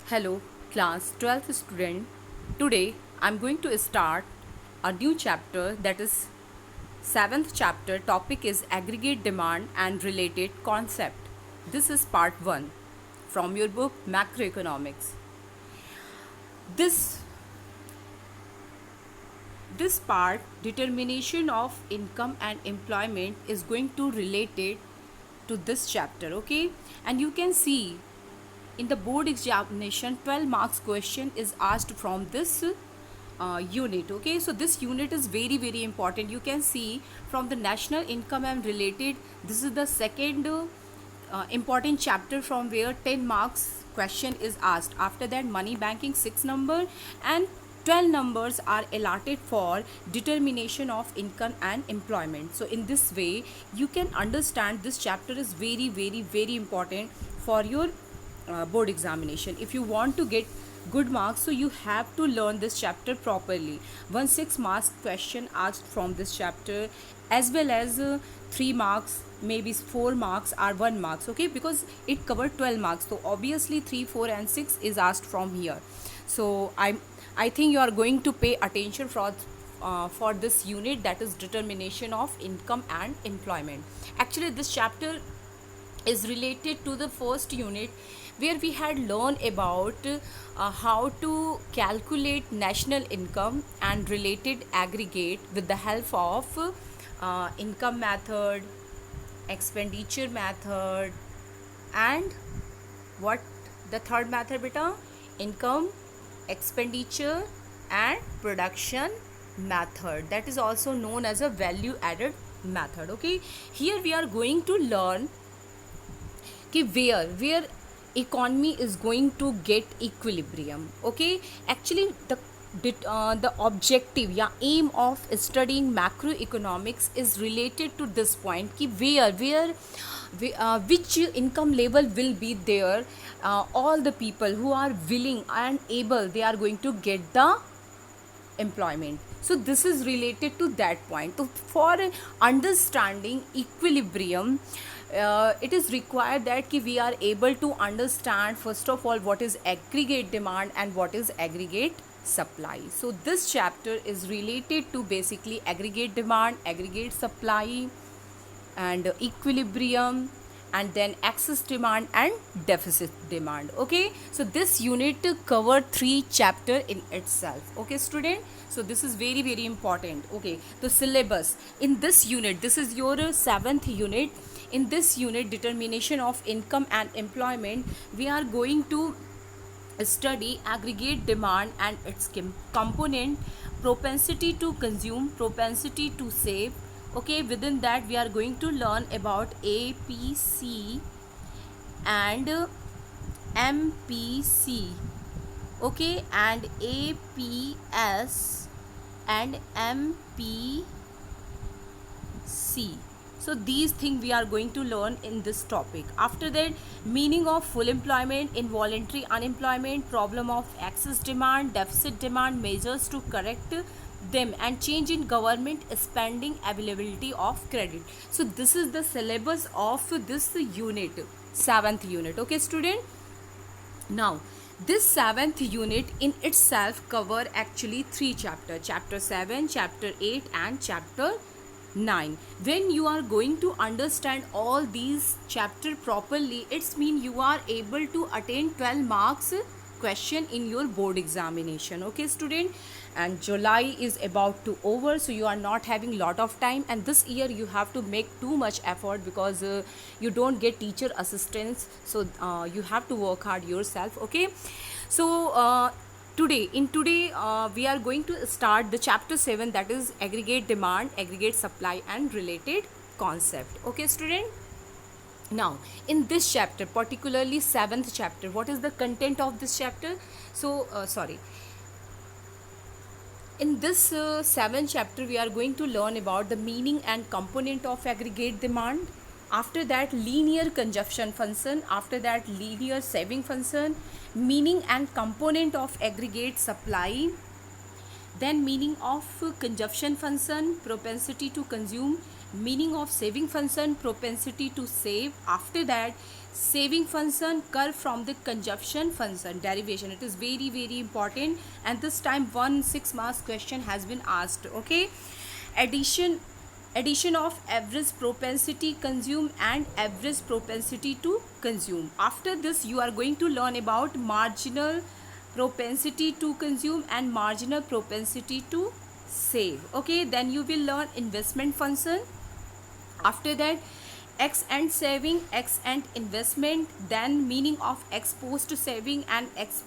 Hello, class 12th student. Today I'm going to start a new chapter, that is 7th chapter. Topic is aggregate demand and related concept. This is part 1 from your book Macroeconomics. This this part, determination of income and employment, is going to relate it to this chapter, okay? And you can see in the board examination 12 marks question is asked from this unit, okay? So this unit is very important. You can see from the national income and related, this is the second important chapter from where 10 marks question is asked. After that, money banking 6 number and 12 numbers are allotted for determination of income and employment. So in this way you can understand this chapter is very important for your board examination. If you want to get good marks, so you have to learn this chapter properly. 6 marks question asked from this chapter, as well as 3 marks, maybe 4 marks or 1 marks, okay? Because it covered 12 marks, so obviously 3, 4 and 6 is asked from here. So I think you are going to pay attention for this unit, that is determination of income and employment. Actually this chapter is related to the first unit, where we had learned about how to calculate national income and related aggregate with the help of income method, expenditure method, and what the third method, beta? Income, expenditure and production method, that is also known as a value added method, okay? Here we are going to learn कि where economy is going to get equilibrium, okay? Actually the objective या aim of studying macroeconomics is related to this point कि where which income level will be there, all the people who are willing and able, they are going to get the employment. So this is related to that point. So for understanding equilibrium, it is required that we are able to understand first of all what is aggregate demand and what is aggregate supply. So this chapter is related to basically aggregate demand, aggregate supply, and equilibrium, and then excess demand and deficit demand, okay? So this unit covered 3 chapter in itself, okay student? So this is very important, okay? The syllabus in this unit, this is your 7th unit. In this unit, determination of income and employment, we are going to study aggregate demand and its component, propensity to consume, propensity to save, okay? Within that we are going to learn about APC and MPC, okay, and APS and MPC. So these things we are going to learn in this topic. After that, meaning of full employment, involuntary unemployment, problem of excess demand, deficit demand, measures to correct them, and change in government spending, availability of credit. So this is the syllabus of this unit, 7th unit, okay student? Now this 7th unit in itself cover actually 3 chapter, chapter 7, chapter 8 and chapter 9. When you are going to understand all these chapter properly, it's mean you are able to attain 12 marks question in your board examination, okay student? And July is about to over, so you are not having lot of time, and this year you have to make too much effort because you don't get teacher assistance, so you have to work hard yourself, okay? So today we are going to start the chapter 7, that is aggregate demand, aggregate supply and related concept, okay student? Now in this chapter, particularly 7th chapter, what is the content of this chapter? So in this 7th chapter we are going to learn about the meaning and component of aggregate demand. After that, linear consumption function. After that, linear saving function. Meaning and component of aggregate supply. Then meaning of consumption function, propensity to consume, meaning of saving function, propensity to save. After that, saving function, curve from the consumption function, derivation. It is very very important, and this time 1 6 marks question has been asked. Okay, addition of average propensity consume and average propensity to consume. After this, you are going to learn about marginal propensity to consume and marginal propensity to save. Okay, then you will learn investment function. After that, x and saving, x and investment, then meaning of ex post saving and ex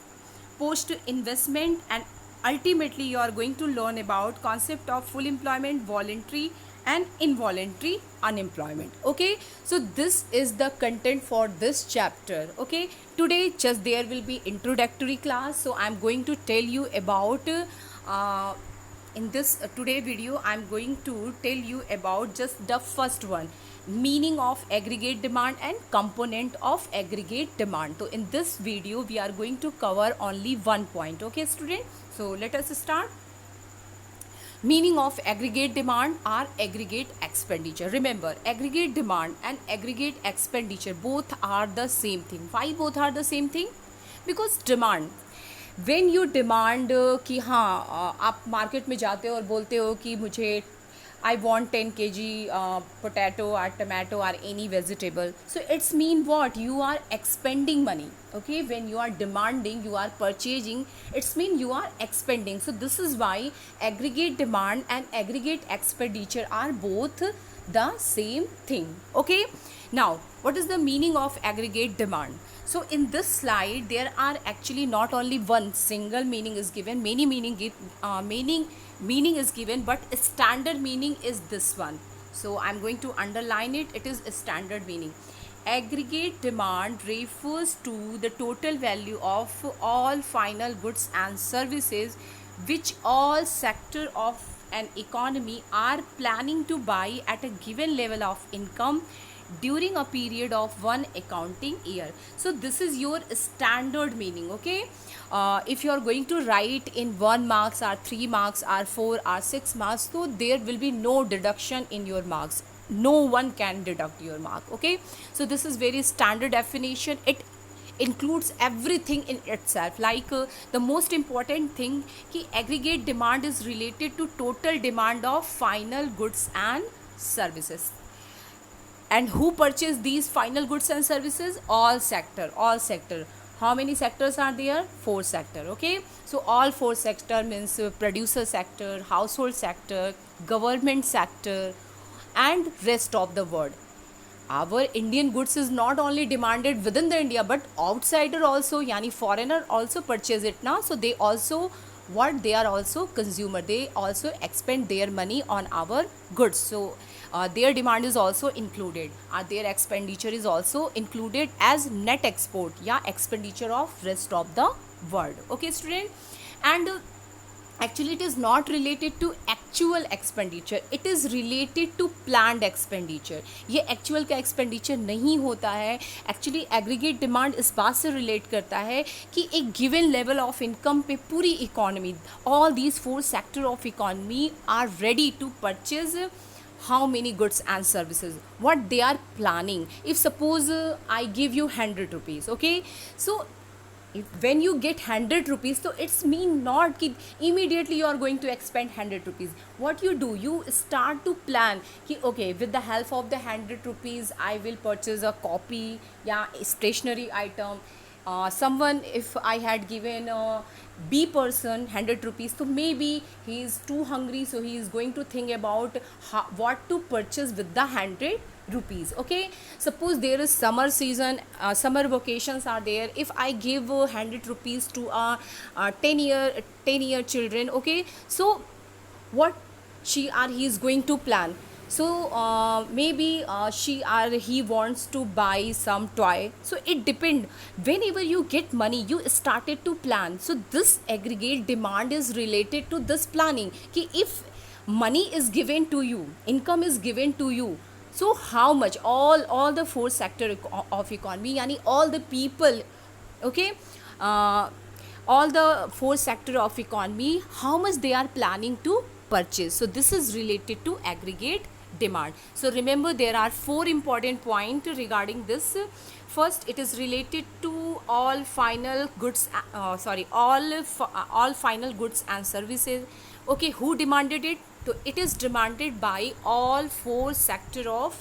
post investment, and ultimately you are going to learn about concept of full employment, voluntary and involuntary unemployment. Okay, so this is the content for this chapter. Okay, today just there will be introductory class, so I'm going to tell you about in this today video I'm going to tell you about just the first one, meaning of aggregate demand and component of aggregate demand. So in this video we are going to cover only one point. Okay student, so let us start. Meaning of aggregate demand are aggregate expenditure. Remember, aggregate demand and aggregate expenditure both are the same thing. Why both are the same thing? Because demand, when you demand कि हाँ आप market में जाते हो और बोलते हो कि मुझे I want 10 kg potato or tomato or any vegetable. So it's mean what? You are expending money. Okay, when you are demanding, you are purchasing, it's mean you are expending. So this is why aggregate demand and aggregate expenditure are both the same thing. Okay, now what is the meaning of aggregate demand? So in this slide there are actually not only one single meaning is given, many meaning is given, but standard meaning is this one. So I'm going to underline it. It is a standard meaning. Aggregate demand refers to the total value of all final goods and services which all sector of an economy are planning to buy at a given level of income during a period of one accounting year. So this is your standard meaning. Okay, if you are going to write in 1 marks or 3 marks or 4 or 6 marks, so there will be no deduction in your marks. No one can deduct your mark. Okay, so this is very standard definition. It includes everything in itself. Like the most important thing कि aggregate demand is related to total demand of final goods and services. And who purchase these final goods and services? All sector. How many sectors are there? 4 sector. Okay, so all 4 sector means producer sector, household sector, government sector and rest of the world. Our Indian goods is not only demanded within the India but outsider also, yani foreigner also purchase it now. So they also they are also consumer, they also expend their money on our goods. So their demand is also included, their expenditure is also included as net export, expenditure of rest of the world. Okay student, and actually it is not related to actual expenditure, it is related to planned expenditure. ये actual का expenditure नहीं होता है. Actually aggregate demand इस बात से relate करता है कि एक given level of income पे पूरी economy, all these 4 sector of economy are ready to purchase how many goods and services, what they are planning. If suppose I give you 100 rupees, okay, so when you get 100 rupees, so it's mean not कि immediately you are going to expend 100 rupees. What you do, you start to plan कि okay, with the help of the 100 rupees I will purchase a copy, stationery item. Someone, if I had given B person 100 rupees, so maybe he is too hungry, so he is going to think about what to purchase with the 100 rupees. Okay, suppose there is summer season, summer vacations are there. If I give 100 rupees to a 10-year children, okay, so what she or he is going to plan? So maybe she or he wants to buy some toy. So it depend, whenever you get money you started to plan. So this aggregate demand is related to this planning कि if money is given to you, income is given to you, so how much, all the 4 sector of economy, yani all the people, okay, all the 4 sector of economy, how much they are planning to purchase. So this is related to aggregate demand. So remember, there are four important points regarding this. First, it is related to all final goods, all final goods and services. Okay, who demanded it? So it is demanded by all four sector of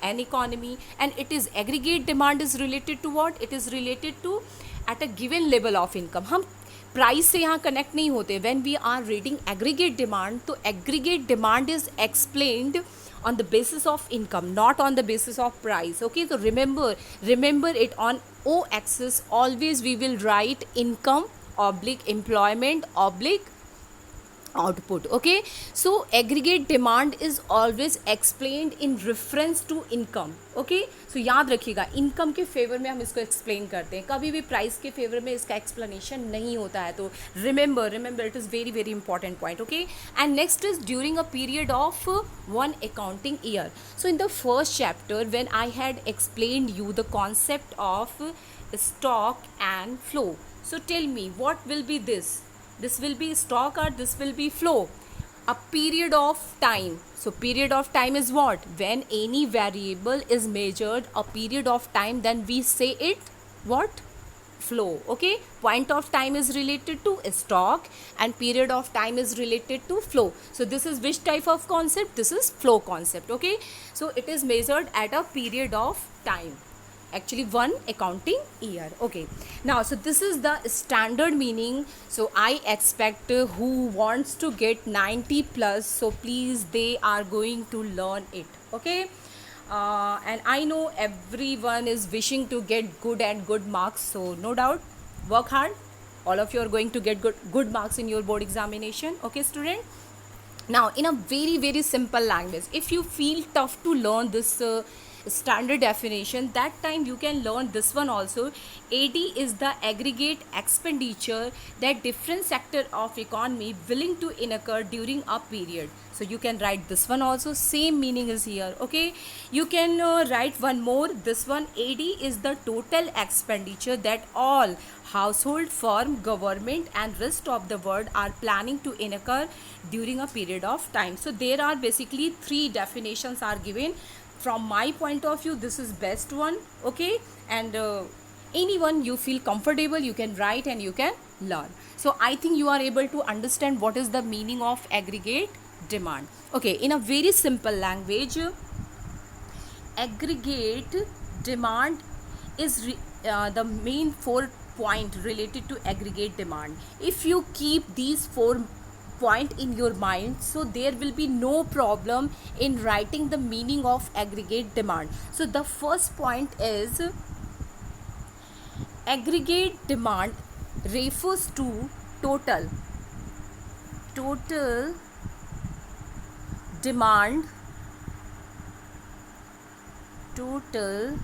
an economy, and it is aggregate demand is related to what? It is related to at a given level of income. हम price से यहाँ connect नहीं होते. When we are reading aggregate demand, तो aggregate demand is explained on the basis of income, not on the basis of price. Okay, so remember it, on o axis always we will write income oblique employment oblique output. Okay, so aggregate demand is always explained in reference to income. Okay, so याद रखिएगा, income के favour में हम इसको explain करते हैं, कभी भी प्राइस के फेवर में इसका एक्सप्लेनेशन नहीं होता है. तो remember it is very very important point. Okay, and next is during a period of one accounting year. So in the first chapter when I had explained you the concept of stock and flow, so tell me what will be this will be stock or this will be flow? A period of time. So period of time is what? When any variable is measured a period of time, then we say it what? Flow. Okay, point of time is related to stock and period of time is related to flow. So this is which type of concept? This is flow concept. Okay, so it is measured at a period of time, actually one accounting year. Okay, now so this is the standard meaning. So I expect who wants to get 90 plus, so please they are going to learn it. Okay, and I know everyone is wishing to get good marks, so no doubt work hard. All of you are going to get good marks in your board examination. Okay student, now in a very very simple language, if you feel tough to learn this standard definition, that time you can learn this one also. AD is the aggregate expenditure that different sector of economy willing to incur during a period. So you can write this one also, same meaning is here. Okay, you can write one more, this one. AD is the total expenditure that all household, firm, government and rest of the world are planning to incur during a period of time. So there are basically three definitions are given. From my point of view, this is best one. Okay, and anyone you feel comfortable, you can write and you can learn. So I think you are able to understand what is the meaning of aggregate demand. Okay, in a very simple language, aggregate demand is the main 4 point related to aggregate demand. If you keep these 4 point in your mind, so there will be no problem in writing the meaning of aggregate demand. So the first point is aggregate demand refers to total demand, total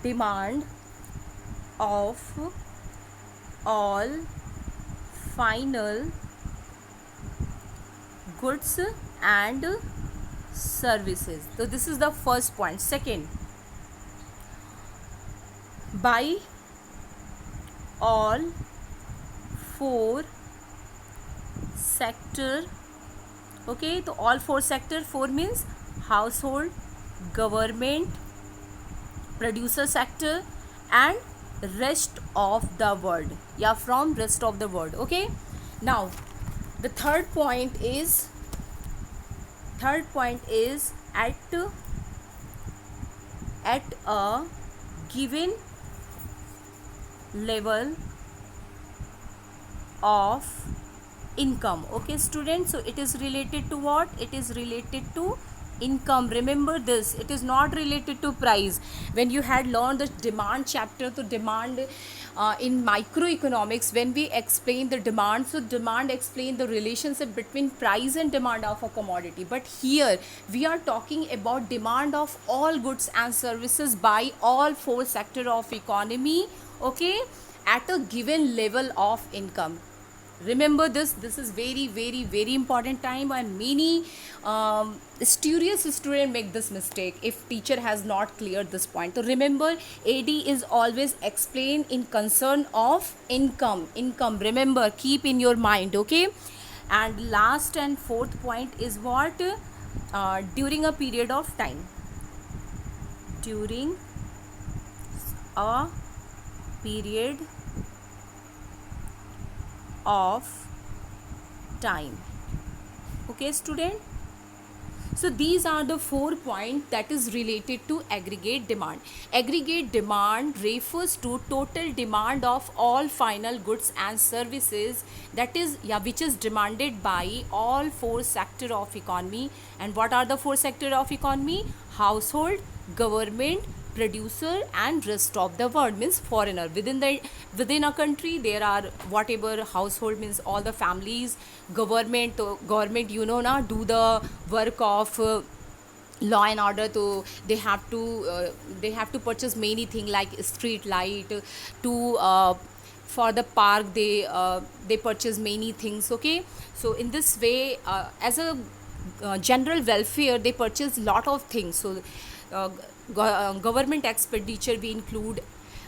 demand of all final goods and services. So this is the first point. Second, by all 4 sector. Okay, so all 4 sector, 4 means household, government, producer sector and rest of the world. Yeah, from rest of the world. Okay, now the third point is at a given level of income. Okay students, so it is related to what? It is related to income. Remember this, it is not related to price. When you had learned the demand chapter, so demand in microeconomics, when we explain the demand, so demand explain the relationship between price and demand of a commodity. But here we are talking about demand of all goods and services by all 4 sector of economy. Okay, at a given level of income. Remember this is very very very important time, and many studious student make this mistake if teacher has not cleared this point. So remember, AD is always explained in concern of income. Remember, keep in your mind. Okay, and last and fourth point is what? during a period of time. During a period of time. Okay, student. So these are the 4 points that is related to aggregate demand. Aggregate demand refers to total demand of all final goods and services, that is, which is demanded by all 4 sectors of economy. And what are the 4 sectors of economy? Household, government, producer, and rest of the world means foreigner. Within a country there are whatever household means all the families, government do the work of law and order. So they have to purchase many things like street light to for the park. They purchase many things. Okay, so in this way, as a general welfare, they purchase lot of things. So uh, government expenditure we include,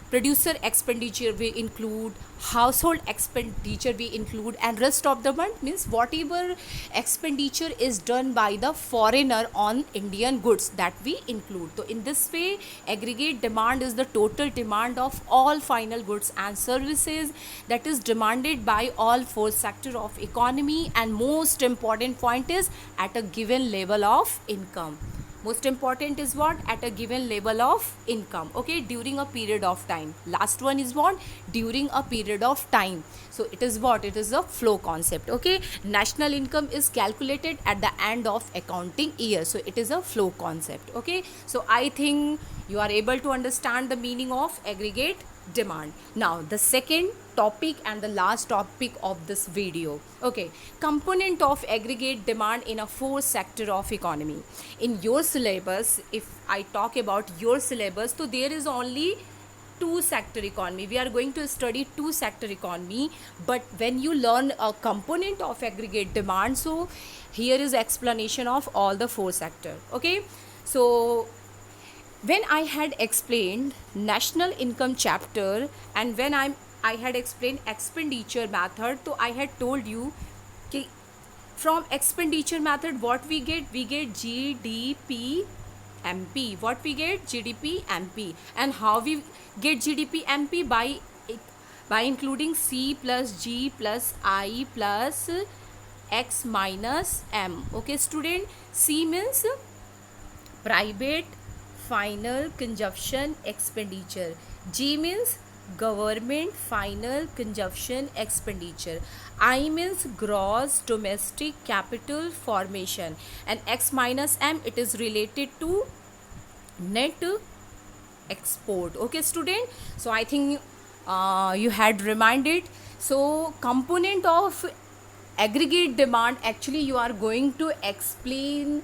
producer expenditure we include, household expenditure we include, and rest of the month means whatever expenditure is done by the foreigner on Indian goods, that we include. So in this way, aggregate demand is the total demand of all final goods and services that is demanded by all 4 sectors of economy. And most important point is at a given level of income. Most important is what? At a given level of income. Okay, during a period of time. Last one is what? During a period of time. So it is what? It is a flow concept. Okay, national income is calculated at the end of accounting year. So it is a flow concept. Okay, so I think you are able to understand the meaning of aggregate demand. Now the second topic and the last topic of this video. Okay, component of aggregate demand in a 4 sector of economy. In your syllabus, if I talk about your syllabus, so there is only 2 sector economy. We are going to study 2 sector economy, but when you learn a component of aggregate demand, so here is explanation of all the 4 sector. Okay, so when I had explained national income chapter, and when I had explained expenditure method, so I had told you कि from expenditure method what we get GDP MP. What we get? GDP MP. And how we get GDP MP? By including C plus G plus I plus X minus M. Okay, student, C means private final consumption expenditure, G means government final consumption expenditure, I means gross domestic capital formation, and X minus M, it is related to net export. Okay, student, so I think you had reminded. So component of aggregate demand, actually you are going to explain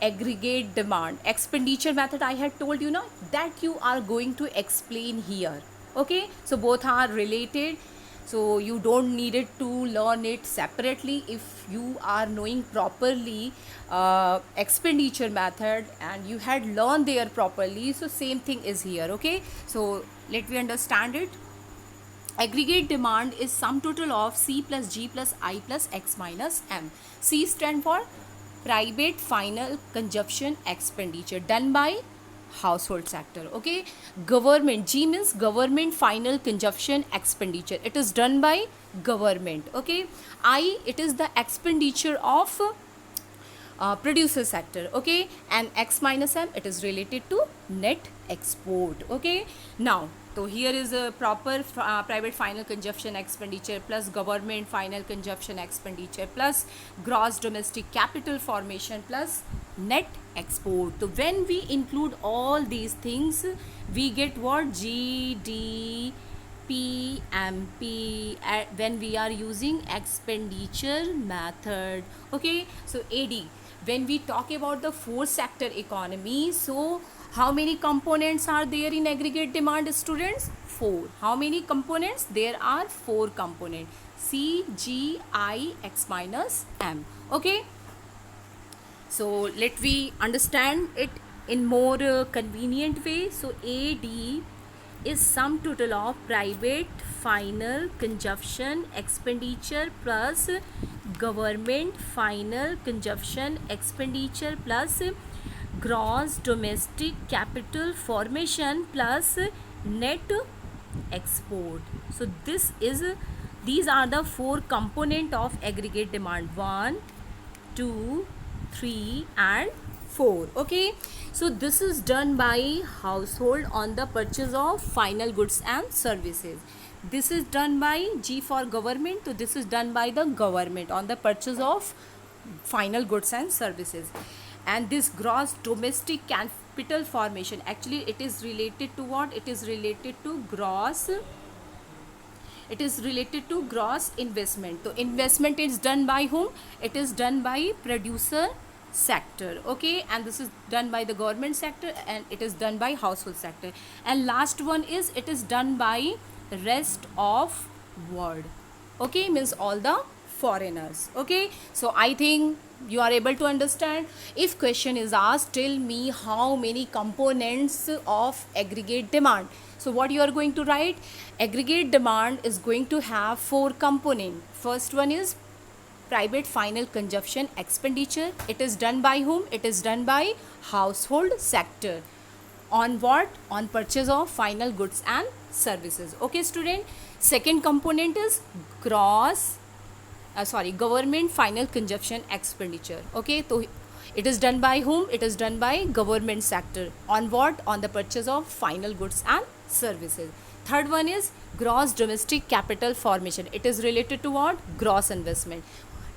aggregate demand. Expenditure method I had told you now, that you are going to explain here. Okay, so both are related, so you don't need it to learn it separately. If you are knowing properly expenditure method and you had learned there properly, so same thing is here. Okay, so let me understand it. Aggregate demand is sum total of C plus G plus I plus X minus M. C stand for private final consumption expenditure done by household sector. Okay, government, G means government final consumption expenditure, it is done by government. Okay, I, it is the expenditure of producer sector. Okay, and X minus M, it is related to net export. Okay, now so here is a proper private final consumption expenditure plus government final consumption expenditure plus gross domestic capital formation plus net export. So when we include all these things, we get what? GDP MP when we are using expenditure method. Okay, so AD, when we talk about the 4 sector economy, so how many components are there in aggregate demand, students? 4. How many components? There are 4 components, C, G, I, X minus M. Okay, so let me understand it in more convenient way. So AD is sum total of private final consumption expenditure plus government final consumption expenditure plus gross domestic capital formation plus net export. So these are the four component of aggregate demand: 1, 2, 3 and 4. Okay, so this is done by household on the purchase of final goods and services. This is done by G for government, so this is done by the government on the purchase of final goods and services. And this gross domestic capital formation, actually it is related to what? It is related to gross investment. So investment is done by whom? It is done by producer sector. Okay, and this is done by the government sector, and it is done by household sector. And last one is, it is done by rest of world. Okay, means all the foreigners. Okay, so I think you are able to understand. If question is asked, tell me how many components of aggregate demand. So what you are going to write? Aggregate demand is going to have 4 components. First one is private final consumption expenditure. It is done by whom? It is done by household sector. On what? On purchase of final goods and services. Okay, student. Second component is government final consumption expenditure. Okay, so it is done by whom? It is done by government sector. On what? On the purchase of final goods and services. Third one is gross domestic capital formation. It is related to what? Gross investment.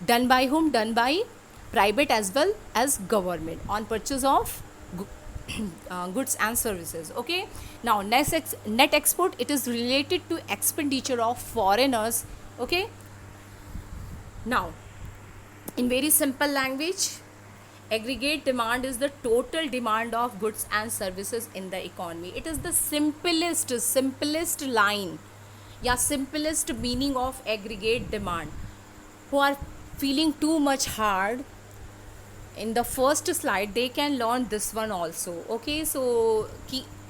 Done by whom? Done by private as well as government on purchase of goods and services. Okay, now net export, it is related to expenditure of foreigners. Okay, now in very simple language, aggregate demand is the total demand of goods and services in the economy. It is the simplest line, yeah, simplest meaning of aggregate demand. Who are feeling too much hard in the first slide, they can learn this one also. Okay, so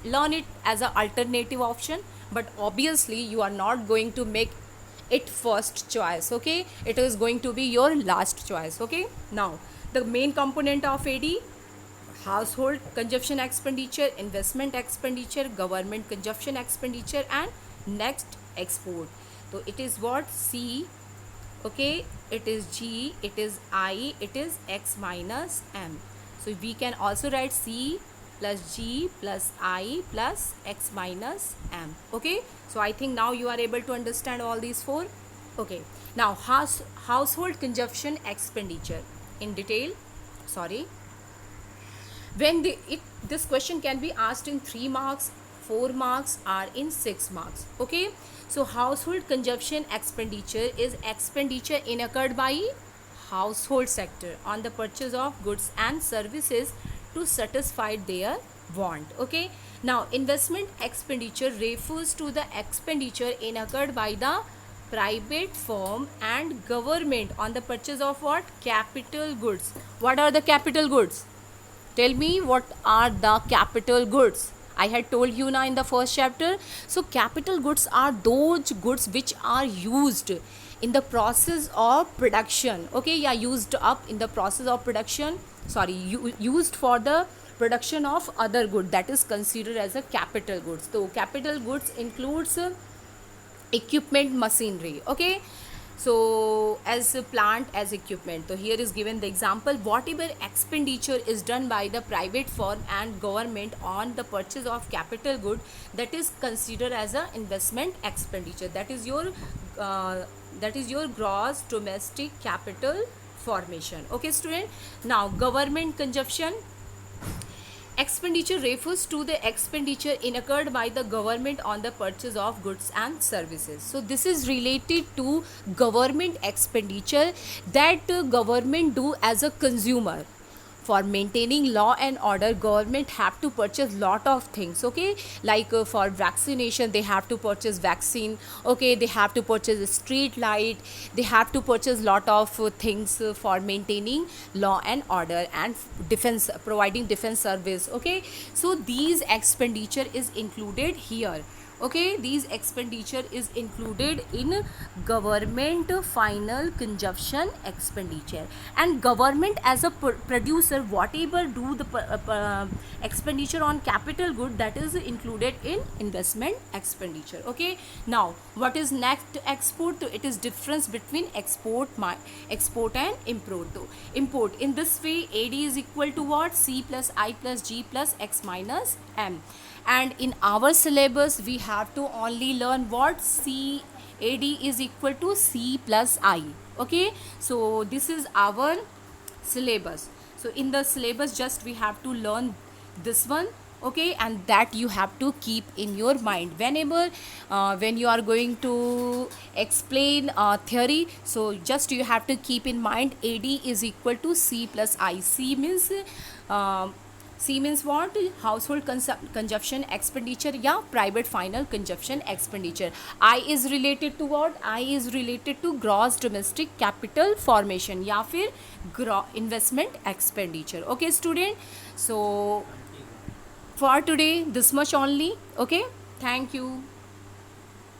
learn it as an alternative option, but obviously you are not going to make it first choice. Okay, it is going to be your last choice. Okay, now the main component of AD: household consumption expenditure, investment expenditure, government consumption expenditure, and next export. So it is what? C. Okay, it is G, it is I, it is X minus M. So we can also write C plus G plus I plus X minus M. Okay, so I think now you are able to understand all these 4. Okay, now household consumption expenditure in detail. Sorry, when this question can be asked in 3 marks, 4 marks, or in 6 marks. Okay, so household consumption expenditure is expenditure incurred by household sector on the purchase of goods and services to satisfy their want. Okay, now investment expenditure refers to the expenditure incurred by the private firm and government on the purchase of what? Capital goods. What are the capital goods? Tell me, what are the capital goods? I had told you now in the first chapter. So capital goods are those goods which are used in the process of production. Okay, yeah, used up in the process of production. Sorry, used for the production of other good, that is considered as a capital goods. So capital goods includes equipment, machinery. Okay, so as a plant, as equipment. So here is given the example: whatever expenditure is done by the private firm and government on the purchase of capital good, that is considered as a investment expenditure. That is your gross domestic capital formation. Okay, student. Now government consumption expenditure refers to the expenditure incurred by the government on the purchase of goods and services. So this is related to government expenditure that government do as a consumer. For maintaining law and order, government have to purchase lot of things. Okay, like for vaccination, they have to purchase vaccine. Okay, they have to purchase a street light. They have to purchase lot of things for maintaining law and order and defense, providing defense service. Okay, so these expenditure is included here. Okay, these expenditure is included in government final consumption expenditure. And government as a producer, whatever do the expenditure on capital good, that is included in investment expenditure. Okay, now what is next? Export. So it is difference between export and import. So import, in this way AD is equal to what? C plus I plus G plus X minus M. And in our syllabus we have to only learn what? C AD is equal to C plus I. Okay, so this is our syllabus. So in the syllabus just we have to learn this one. Okay, and that you have to keep in your mind whenever when you are going to explain theory. So just you have to keep in mind AD is equal to C plus I. Uh, C means what? Household consumption expenditure, yeah, private final consumption expenditure. I is related to what? I is related to gross domestic capital formation या फिर investment expenditure. Okay, student. So for today, this much only. Okay, thank you.